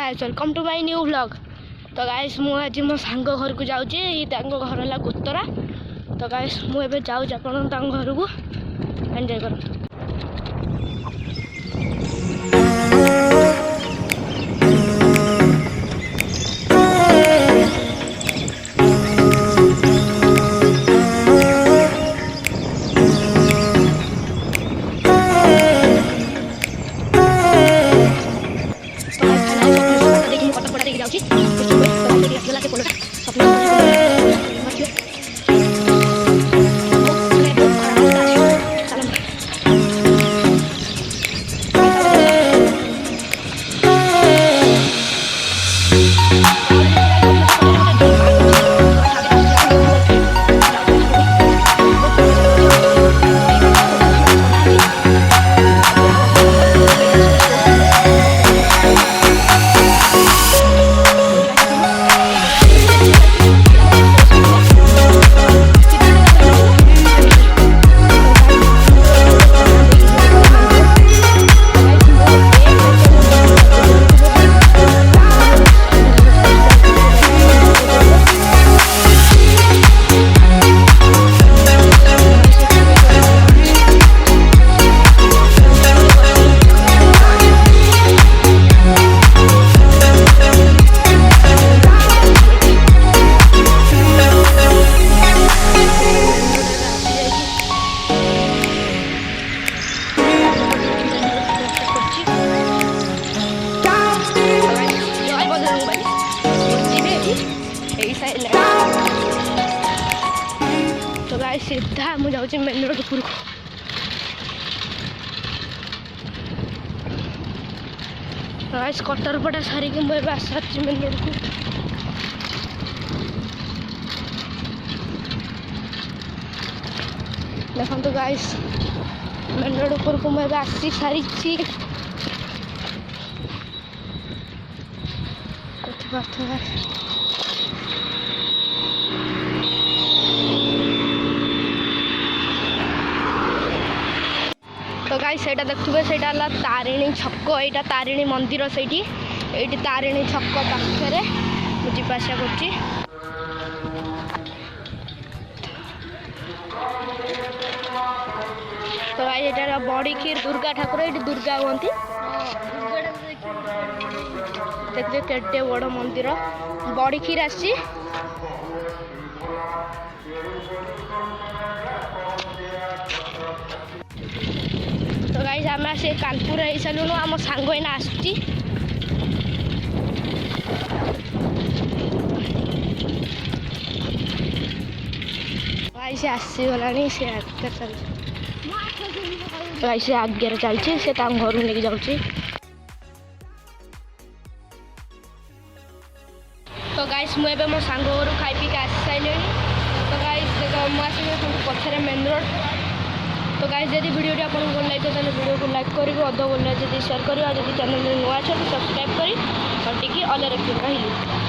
Guys welcome to my new vlog. तो guys मु आज मो सांग घर को जाऊँगी। घर है गोतरा। तो गाइस मुझे जाऊँ घर को एंजॉय कर। तो गाइस सीधा मुझे जाऊँ मेन रोड उपरको। गाइस कटर पटा सारिक मुझे आसार मेन रोड को। देखो तो गाइस मेन रोड उपरको मुझे आसी सारी तो गाइस से देखुए से तारिणी छक। यहाँ तारिणी मंदिर से तारिणी छक पाखे जावासा कर। तो गाइस यहाँ बड़ी खीर दुर्गा ठाकुर ये दुर्गा हमें देखिए केटे बड़ मंदिर बड़ी खीर आसी। तो गाइस आम से कानपुर हो सारूँ आम सांग एना आसुची। गाइस आसीगला से गाइस आगे चलती से घर लेके जाऊँगी। तो गाइस मुझे मो सांग घर खाई पी आसी सारे। तो गाइस मुझे पछरे मेन रोड। तो गाइस जब वीडियो आपको भल लगे तो वीडियो को लाइक करी अध बोल जब शेयर कर चैनल नुआ सब्सक्राइब करी और टी ऑल रखी रही।